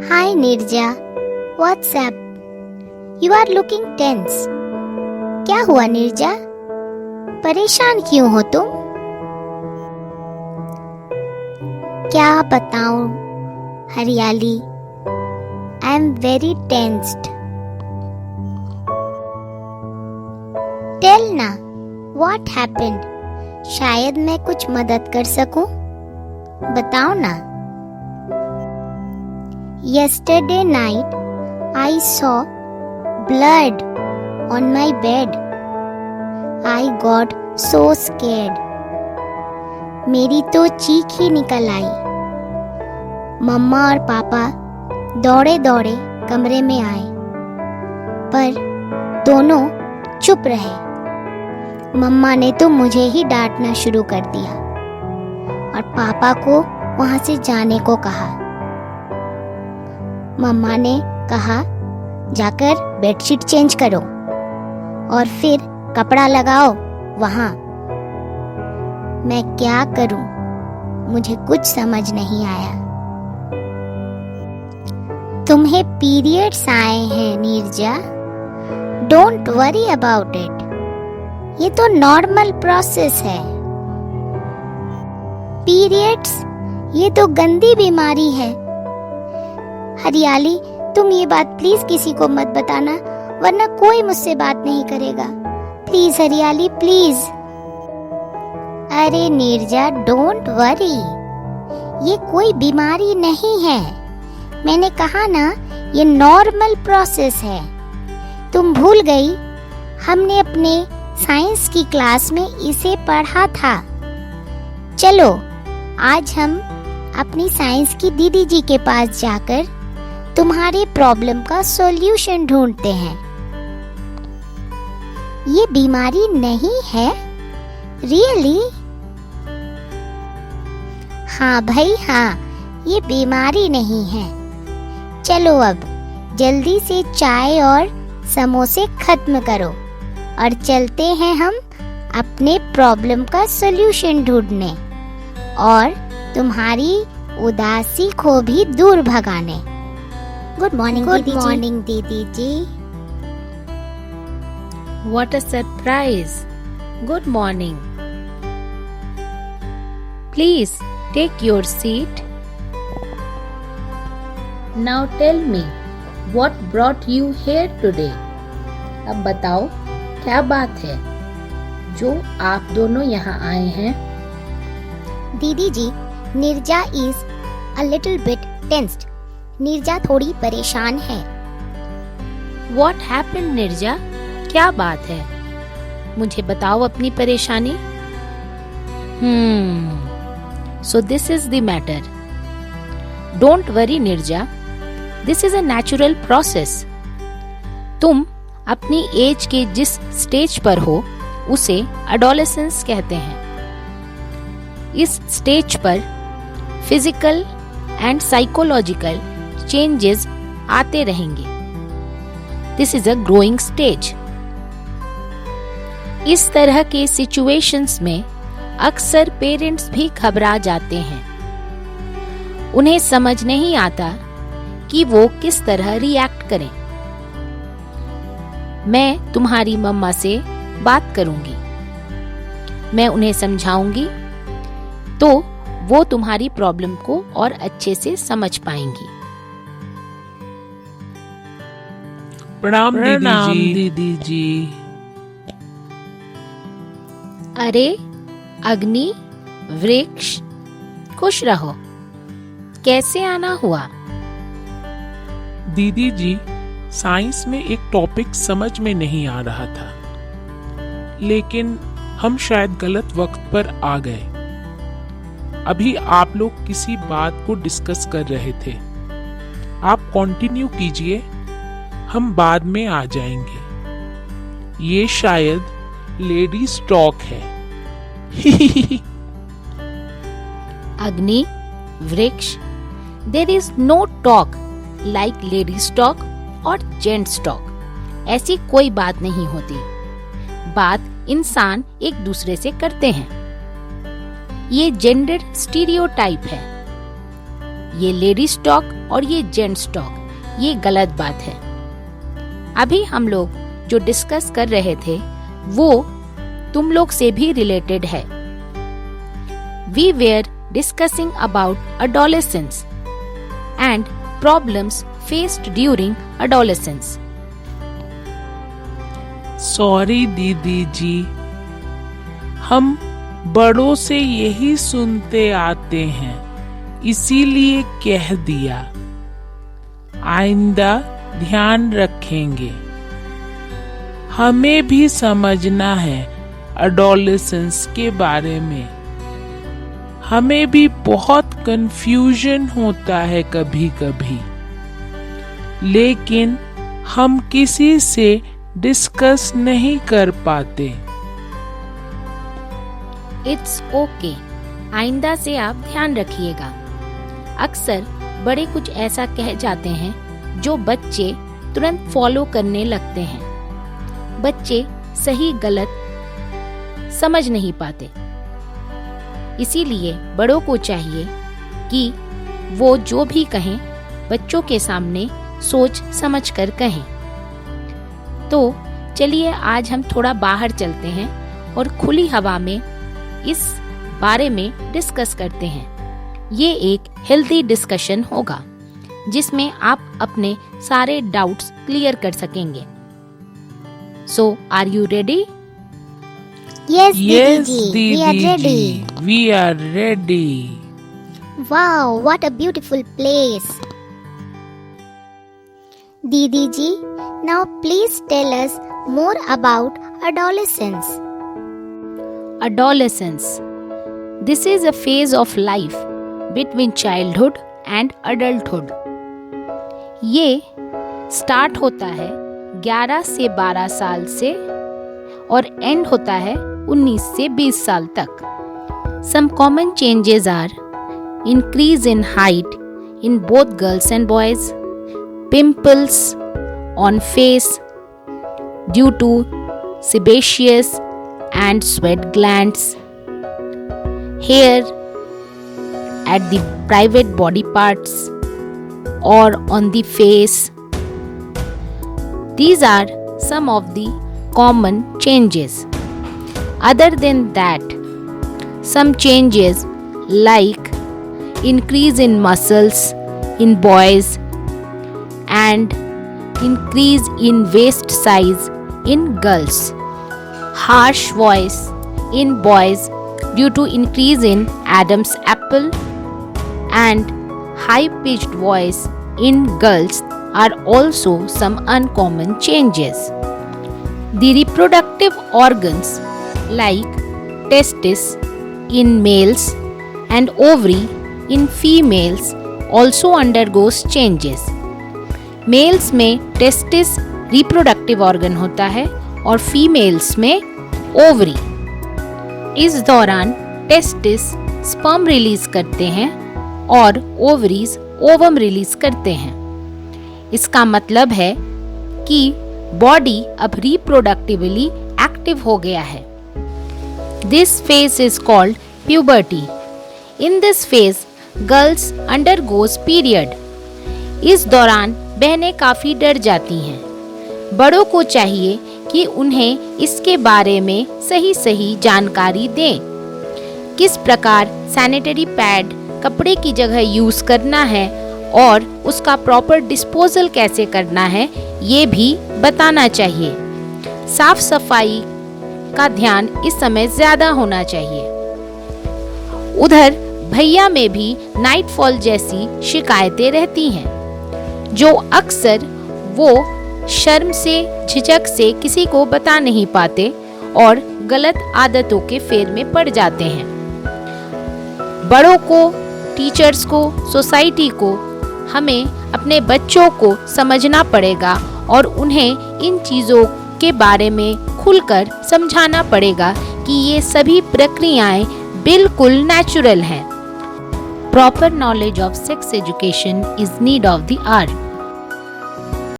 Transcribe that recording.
Hi Nirja, what's up? You are looking tense. क्या हुआ निर्जा? परेशान क्यों हो तुम? क्या बताऊं हरियाली? I am very tensed. Tell ना, what happened? शायद मैं कुछ मदद कर सकूं? बताओ ना. Yesterday night, I saw blood on my bed. I got so scared. मेरी तो चीख ही निकल आई. मम्मा और पापा दौड़े दौड़े कमरे में आए, पर दोनों चुप रहे. मम्मा ने तो मुझे ही डांटना शुरू कर दिया और पापा को वहां से जाने को कहा. मम्मा ने कहा, जाकर बेडशीट चेंज करो और फिर कपड़ा लगाओ वहां. मैं क्या करूं? मुझे कुछ समझ नहीं आया. तुम्हें पीरियड्स आए हैं Neerja. Don't worry about it. ये तो नॉर्मल प्रोसेस है. पीरियड्स ये तो गंदी बीमारी है. हरियाली, तुम ये बात प्लीज किसी को मत बताना, वरना कोई मुझसे बात नहीं करेगा. प्लीज हरियाली, प्लीज. अरे नीरजा, डोंट वरी. ये कोई बीमारी नहीं है. मैंने कहा ना, ये नॉर्मल प्रोसेस है. तुम भूल गई? हमने अपने साइंस की क्लास में इसे पढ़ा था. चलो आज हम अपनी साइंस की दीदी जी के पास जाकर तुम्हारे प्रॉब्लम का सॉल्यूशन ढूंढते हैं. ये बीमारी नहीं है. रियली? हाँ भाई हाँ, ये बीमारी नहीं है. चलो अब जल्दी से चाय और समोसे खत्म करो और चलते हैं हम अपने प्रॉब्लम का सॉल्यूशन ढूंढने और तुम्हारी उदासी को भी दूर भगाने. गुड मॉर्निंग दीदी जी. What a surprise! Good morning. Please take your seat. Now tell me, what brought you here today? अब बताओ क्या बात है जो आप दोनों यहाँ आए हैं? दीदी जी, Neerja is a little bit tensed. Neerja थोड़ी परेशान है. What happened, Nirja? क्या बात है? मुझे बताओ अपनी परेशानी. So this is the matter. Don't worry, Nirja. This is a natural process. तुम अपनी एज के जिस स्टेज पर हो उसे एडोलेसेंस कहते हैं. इस स्टेज पर फिजिकल एंड साइकोलॉजिकल चेंजेस आते रहेंगे. This is a growing stage. इस तरह के सिचुएशंस में अक्सर पेरेंट्स भी घबरा जाते हैं. उन्हें समझ नहीं आता कि वो किस तरह रिएक्ट करें. मैं तुम्हारी मम्मा से बात करूंगी. मैं उन्हें समझाऊंगी तो वो तुम्हारी प्रॉब्लम को और अच्छे से समझ पाएंगी. प्रणाम दीदी जी. अरे अग्नि, वृक्ष, खुश रहो. कैसे आना हुआ? दीदी जी, साइंस में एक टॉपिक समझ में नहीं आ रहा था, लेकिन हम शायद गलत वक्त पर आ गए. अभी आप लोग किसी बात को डिस्कस कर रहे थे. आप कंटिन्यू कीजिए, हम बाद में आ जाएंगे. ये शायद लेडीज टॉक है. अग्नि, वृक्ष, there is no talk like ladies talk और जेंट्स टॉक. ऐसी कोई बात नहीं होती. बात इंसान एक दूसरे से करते हैं. ये जेंडर स्टीरियोटाइप है. ये लेडीज टॉक और ये जेंट्स टॉक, ये गलत बात है। अभी हम लोग जो डिस्कस कर रहे थे वो तुम लोग से भी रिलेटेड है। We were discussing about adolescence and problems faced during adolescence. Sorry दीदी जी, हम बड़ों से यही सुनते आते हैं, इसीलिए कह दिया। आइंदा ध्यान रखेंगे। हमें भी समझना है एडोलेसेंस के बारे में। हमें भी बहुत कंफ्यूजन होता है कभी कभी, लेकिन हम किसी से डिस्कस नहीं कर पाते। इट्स ओके, आइंदा से आप ध्यान रखिएगा। अक्सर बड़े कुछ ऐसा कह जाते हैं जो बच्चे तुरंत फॉलो करने लगते हैं। बच्चे सही गलत समझ नहीं पाते, इसीलिए बड़ों को चाहिए कि वो जो भी कहें बच्चों के सामने सोच समझ कर कहें। तो चलिए आज हम थोड़ा बाहर चलते हैं और खुली हवा में इस बारे में डिस्कस करते हैं। ये एक हेल्दी डिस्कशन होगा जिसमें आप अपने सारे डाउट्स क्लियर कर सकेंगे। So are you ready? Yes, Yes, Didi, we are ready. we are ready. Wow, what a beautiful place. Didi ji, now please tell us more about adolescence. Adolescence. This is a phase of life between childhood and adulthood. ये start होता है 11 से 12 साल से और and होता है 19 से 20 साल तक। Some common changes are increase in height in both girls and boys, pimples on face due to sebaceous and sweat glands, hair at the private body parts or on the face. These are some of the common changes. Other than that, some changes like increase in muscles in boys and increase in waist size in girls, harsh voice in boys due to increase in Adam's apple, and high-pitched voice in girls are also some uncommon changes. The reproductive organs like testis in males and ovary in females also undergoes changes. Males में testis reproductive organ होता है और females में ovary. इस दौरान testis sperm release करते हैं और ovaries ovum रिलीज करते हैं। इसका मतलब है कि बॉडी अब reproductively एक्टिव हो गया है। This phase is called puberty. In this phase, girls undergoes period. इस दौरान बहनें काफी डर जाती हैं। बड़ों को चाहिए कि उन्हें इसके बारे में सही जानकारी दें। किस प्रकार सैनिटरी पैड कपड़े की जगह यूज करना है और उसका प्रॉपर डिस्पोजल कैसे करना है, ये भी बताना चाहिए। साफ सफाई का ध्यान इस समय ज्यादा होना चाहिए। उधर भैया में भी नाइटफॉल जैसी शिकायतें रहती हैं, जो अक्सर वो शर्म से झिझक से किसी को बता नहीं पाते और गलत आदतों के फेर में पड़ जाते हैं। बड़ों को, टीचर्स को, सोसाइटी को हमें अपने बच्चों को समझना पड़ेगा और उन्हें इन चीज़ों के बारे में खुलकर समझाना पड़ेगा कि ये सभी प्रक्रियाएं बिल्कुल नेचुरल हैं। Proper knowledge of sex education is need of the our.